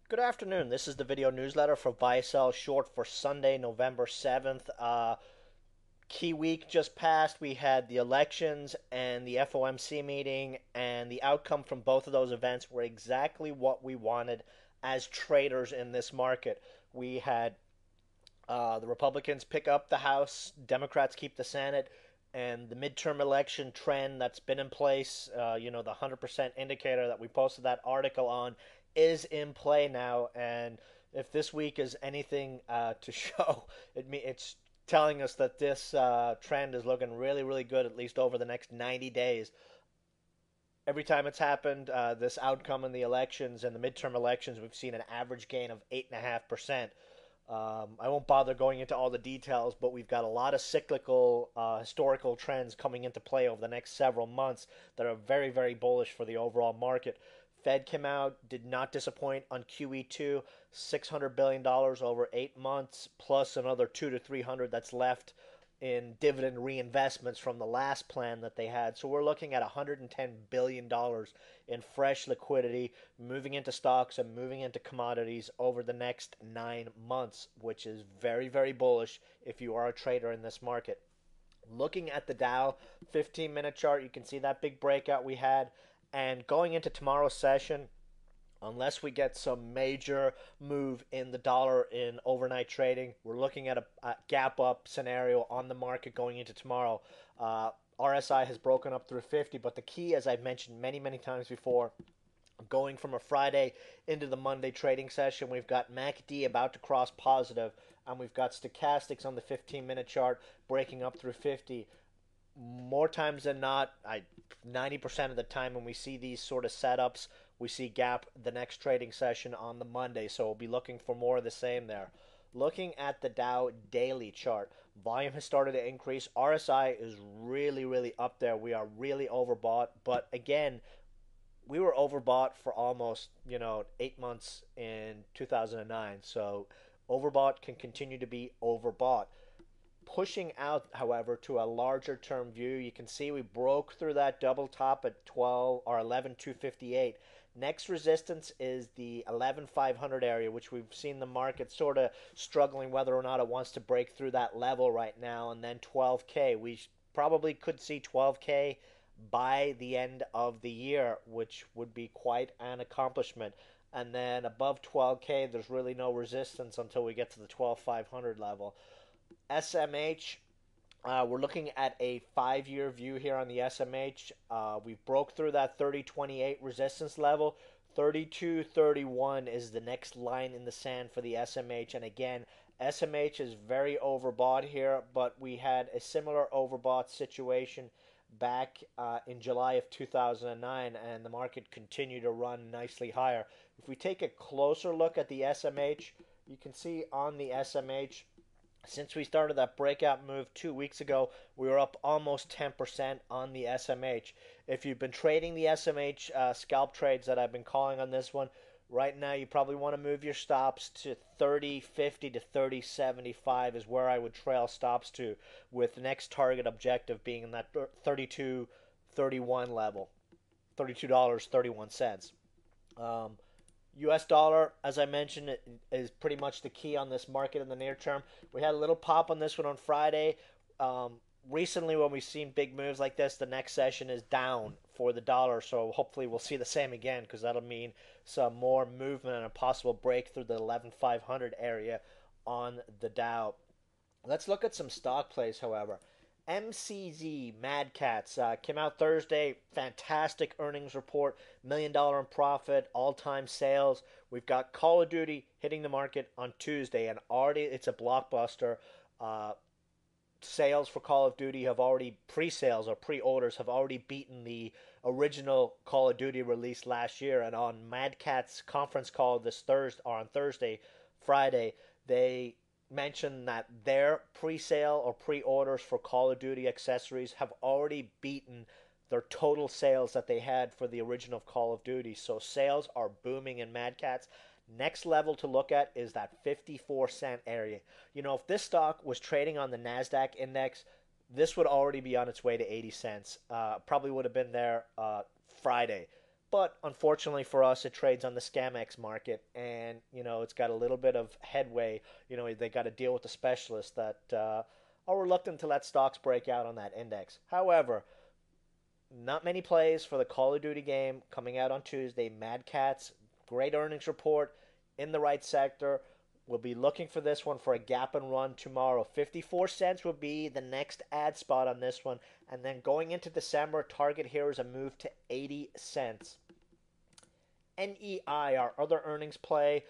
Good afternoon. This is the video newsletter for Buy Sell Short for Sunday, November 7th. Key week just passed. We had the elections and the FOMC meeting, and the outcome from both of those events were exactly what we wanted as traders in this market. We had the Republicans pick up the House, Democrats keep the Senate, and the midterm election trend that's been in place, the 100% indicator that we posted that article on, is in play now. And if this week is anything to show, it's telling us that this trend is looking really, really good, at least over the next 90 days. Every time it's happened, this outcome in the elections and the midterm elections, we've seen an average gain of 8.5%. I won't bother going into all the details, but we've got a lot of cyclical, historical trends coming into play over the next several months that are very, very bullish for the overall market. Fed came out, did not disappoint on QE2, $600 billion over 8 months, plus another 2 to 300 that's left in dividend reinvestments from the last plan that they had. So we're looking at $110 billion in fresh liquidity moving into stocks and moving into commodities over the next 9 months, which is very, very bullish if you are a trader in this market. Looking at the Dow 15-minute chart, you can see that big breakout we had. And going into tomorrow's session, unless we get some major move in the dollar in overnight trading, we're looking at a gap up scenario on the market going into tomorrow. RSI has broken up through 50, but the key, as I've mentioned many, many times before, going from a Friday into the Monday trading session, we've got MACD about to cross positive, and we've got stochastics on the 15-minute chart breaking up through 50. More times than not, 90% of the time when we see these sort of setups, we see gap the next trading session on the Monday. So we'll be looking for more of the same there. Looking at the Dow daily chart, volume has started to increase. RSI is really, really up there. We are really overbought. But again, we were overbought for almost, 8 months in 2009. So overbought can continue to be overbought. Pushing out, however, to a larger term view, you can see we broke through that double top at 12 or 11,258. Next resistance is the 11,500 area, which we've seen the market sort of struggling whether or not it wants to break through that level right now. And then 12K. We probably could see 12K by the end of the year, which would be quite an accomplishment. And then above 12K, there's really no resistance until we get to the 12,500 level. SMH, we're looking at a 5-year view here on the SMH. We broke through that 30.28 resistance level. 32.31 is the next line in the sand for the SMH. And again, SMH is very overbought here, but we had a similar overbought situation back in July of 2009, and the market continued to run nicely higher. If we take a closer look at the SMH, you can see on the SMH, since we started that breakout move 2 weeks ago, we were up almost 10% on the SMH. If you've been trading the SMH scalp trades that I've been calling on this one, right now you probably want to move your stops to 30.50 to 30.75 is where I would trail stops to, with the next target objective being in that 32.31 level, $32.31. US dollar, as I mentioned, is pretty much the key on this market in the near term. We had a little pop on this one on Friday. Recently, when we've seen big moves like this, the next session is down for the dollar. So hopefully we'll see the same again, because that'll mean some more movement and a possible break through the 11,500 area on the Dow. Let's look at some stock plays, however. MCZ Mad Cats came out Thursday. Fantastic earnings report. $1 million in profit. All-time sales. We've got Call of Duty hitting the market on Tuesday, and already it's a blockbuster. Sales for Call of Duty have already, pre-sales or pre-orders have already beaten the original Call of Duty release last year. And on Mad Cat's conference call this Thursday, or on Thursday, Friday, they mentioned that their pre-sale or pre-orders for Call of Duty accessories have already beaten their total sales that they had for the original Call of Duty. So sales are booming in Mad Catz. Next level to look at is that 54-cent area. If this stock was trading on the NASDAQ index, this would already be on its way to 80 cents. Probably would have been there Friday. But unfortunately for us, it trades on the Scamex market, and it's got a little bit of headway. They got to deal with the specialists that are reluctant to let stocks break out on that index. However, not many plays for the Call of Duty game coming out on Tuesday. Mad Catz, great earnings report in the right sector. We'll be looking for this one for a gap and run tomorrow. 54 cents would be the next ad spot on this one. And then going into December, target here is a move to 80 cents. NEI, our other earnings play,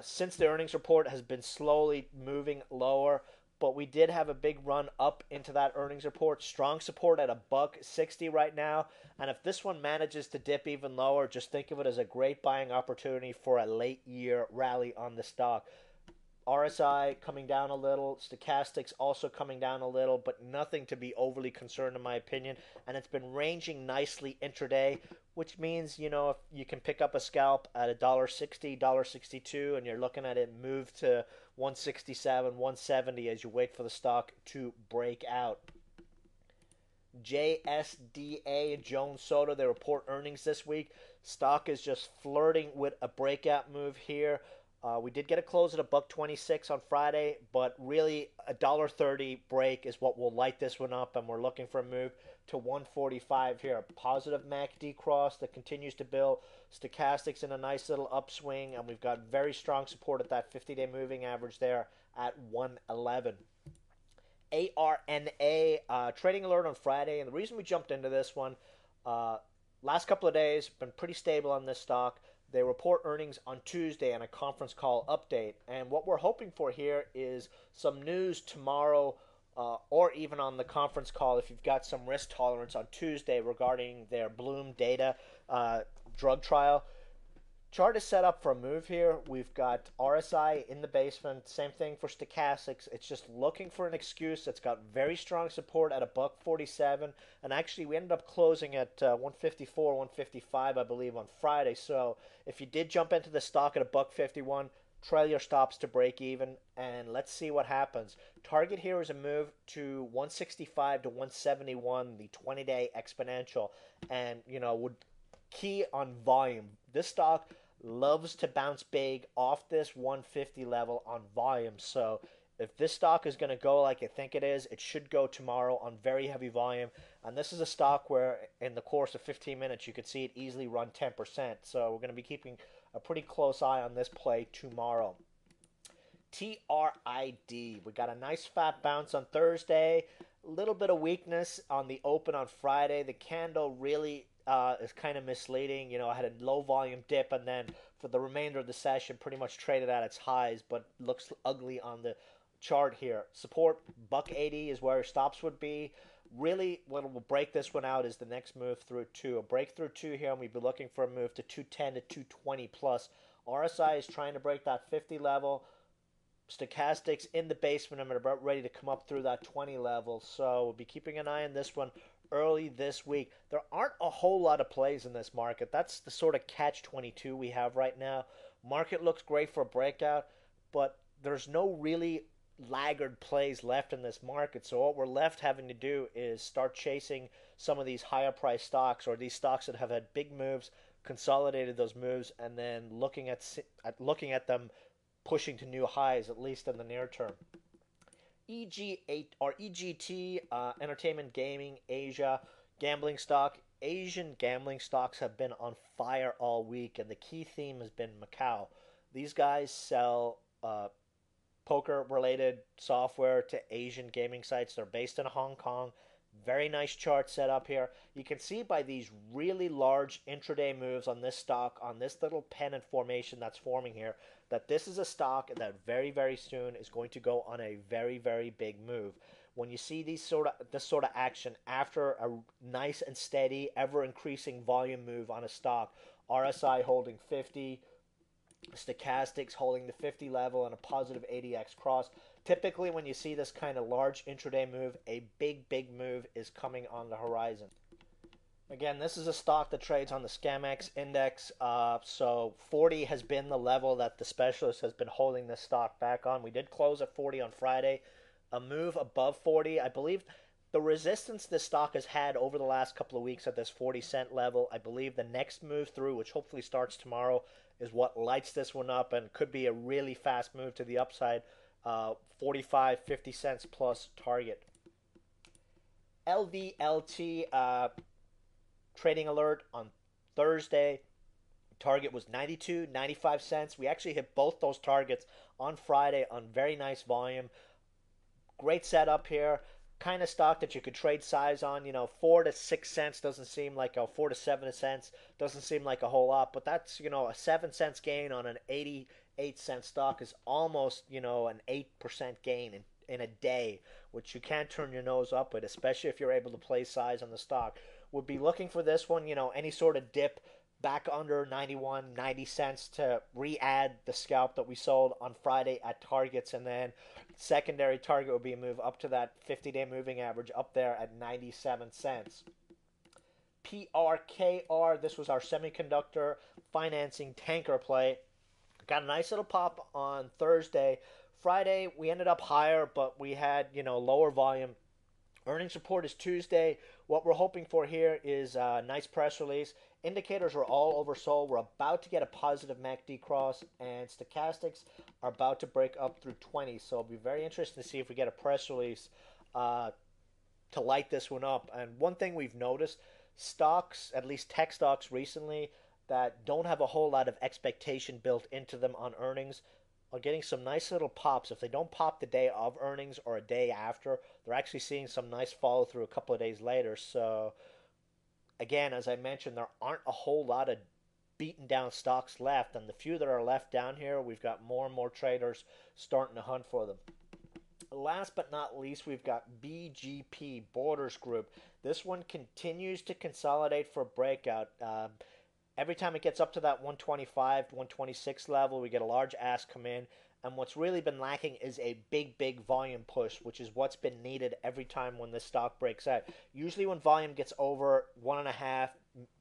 since the earnings report has been slowly moving lower, but we did have a big run up into that earnings report. Strong support at $1.60 right now. And if this one manages to dip even lower, just think of it as a great buying opportunity for a late year rally on the stock. RSI coming down a little, stochastics also coming down a little, but nothing to be overly concerned in my opinion. And it's been ranging nicely intraday, which means, if you can pick up a scalp at $1.60, $1.62, and you're looking at it move to 167, 170 as you wait for the stock to break out. JSDA, Jones Soda, they report earnings this week. Stock is just flirting with a breakout move here. We did get a close at $1.26 on Friday, but really $1.30 break is what will light this one up, and we're looking for a move to 145 here. A positive MACD cross that continues to build. Stochastics in a nice little upswing, and we've got very strong support at that 50-day moving average there at 111. ARNA, trading alert on Friday, and the reason we jumped into this one, last couple of days, been pretty stable on this stock. They report earnings on Tuesday and a conference call update. And what we're hoping for here is some news tomorrow or even on the conference call if you've got some risk tolerance on Tuesday regarding their Bloom data drug trial. Chart is set up for a move here. We've got RSI in the basement. Same thing for stochastics. It's just looking for an excuse. It's got very strong support at $1.47. And actually, we ended up closing at 154, 155, I believe, on Friday. So if you did jump into the stock at $1.51, trail your stops to break even. And let's see what happens. Target here is a move to 165 to 171, the 20-day exponential. And, would key on volume. This stock loves to bounce big off this 150 level on volume. So if this stock is going to go like I think it is, it should go tomorrow on very heavy volume. And this is a stock where in the course of 15 minutes you could see it easily run 10%. So we're going to be keeping a pretty close eye on this play tomorrow. TRID. We got a nice fat bounce on Thursday. A little bit of weakness on the open on Friday. The candle really is kind of misleading. I had a low volume dip, and then for the remainder of the session pretty much traded at its highs, but looks ugly on the chart here. Support $1.80 is where stops would be. Really what will break this one out is the next move through 2. A break through 2 here, and we'd be looking for a move to 210 to 220 plus. RSI is trying to break that 50 level. Stochastics in the basement and about ready to come up through that 20 level. So we'll be keeping an eye on this one early this week. There aren't a whole lot of plays in this market. That's the sort of catch-22 we have right now. Market looks great for a breakout, but there's no really laggard plays left in this market. So what we're left having to do is start chasing some of these higher priced stocks or these stocks that have had big moves, consolidated those moves, and then looking at them pushing to new highs, at least in the near term. EG8 or EGT, entertainment, gaming, Asia, gambling stock. Asian gambling stocks have been on fire all week, and the key theme has been Macau. These guys sell poker-related software to Asian gaming sites. They're based in Hong Kong. Very nice chart set up here. You can see by these really large intraday moves on this stock, on this little pennant formation that's forming here, that this is a stock that very, very soon is going to go on a very, very big move. When you see this sort of action after a nice and steady, ever-increasing volume move on a stock, RSI holding 50, stochastics holding the 50 level and a positive ADX cross. Typically, when you see this kind of large intraday move, a big, big move is coming on the horizon. Again, this is a stock that trades on the Scamex index, so 40 has been the level that the specialist has been holding this stock back on. We did close at 40 on Friday. A move above 40, I believe the resistance this stock has had over the last couple of weeks at this 40 cent level. I believe the next move through, which hopefully starts tomorrow, is what lights this one up and could be a really fast move to the upside. 45, 50 cents plus target. LVLT trading alert on Thursday. Target was 92, 95 cents. We actually hit both those targets on Friday on very nice volume. Great setup here. Kind of stock that you could trade size on. 4 to 6 cents doesn't seem like 4 to 7 cents doesn't seem like a whole lot, but that's, a 7 cents gain on an 88-cent stock is almost, an 8% gain in a day, which you can't turn your nose up with, especially if you're able to play size on the stock. Would be looking for this one, any sort of dip back under 91, 90 cents to re-add the scalp that we sold on Friday at targets, and then secondary target would be a move up to that 50-day moving average up there at 97 cents. PRKR, this was our semiconductor financing tanker play. Got a nice little pop on Thursday. Friday, we ended up higher, but we had, lower volume. Earnings report is Tuesday. What we're hoping for here is a nice press release. Indicators are all oversold. We're about to get a positive MACD cross, and stochastics are about to break up through 20. So it'll be very interesting to see if we get a press release to light this one up. And one thing we've noticed, stocks, at least tech stocks recently, that don't have a whole lot of expectation built into them on earnings are getting some nice little pops. If they don't pop the day of earnings or a day after, they're actually seeing some nice follow through a couple of days later. So again, as I mentioned, there aren't a whole lot of beaten down stocks left, and the few that are left down here, we've got more and more traders starting to hunt for them. Last but not least, we've got BGP, Borders Group. This one continues to consolidate for breakout. Every time it gets up to that 125, 126 level, we get a large ask come in. And what's really been lacking is a big volume push, which is what's been needed every time when this stock breaks out. Usually when volume gets over 1.5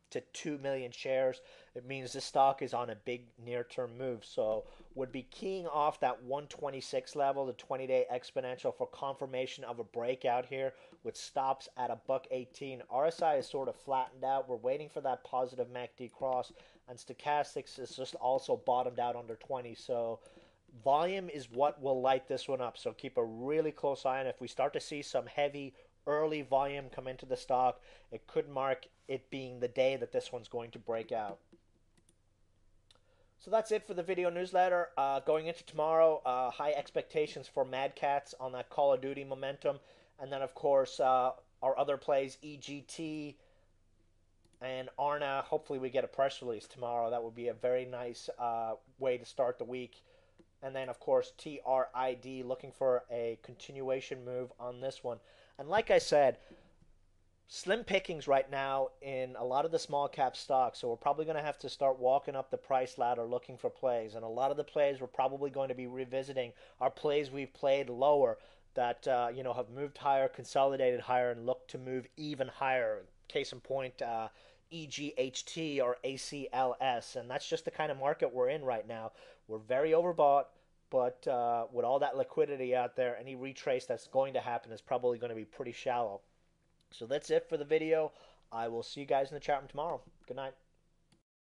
to 2 million shares, it means this stock is on a big near-term move. So would be keying off that 126 level, the 20-day exponential, for confirmation of a breakout here with stops at $1.18. RSI is sort of flattened out. We're waiting for that positive MACD cross, and stochastics is just also bottomed out under 20. So volume is what will light this one up. So keep a really close eye on it. If we start to see some heavy early volume come into the stock, it could mark it being the day that this one's going to break out. So that's it for the video newsletter. Going into tomorrow, high expectations for Mad Cats on that Call of Duty momentum. And then, of course, our other plays, EGT and Arna. Hopefully we get a press release tomorrow. That would be a very nice way to start the week. And then, of course, TRID, looking for a continuation move on this one. And like I said, slim pickings right now in a lot of the small cap stocks, so we're probably going to have to start walking up the price ladder looking for plays. And a lot of the plays we're probably going to be revisiting are plays we've played lower that have moved higher, consolidated higher, and look to move even higher. Case in point, EGHT or ACLS, and that's just the kind of market we're in right now. We're very overbought, but with all that liquidity out there, any retrace that's going to happen is probably going to be pretty shallow. So that's it for the video. I will see you guys in the chat room tomorrow. Good night.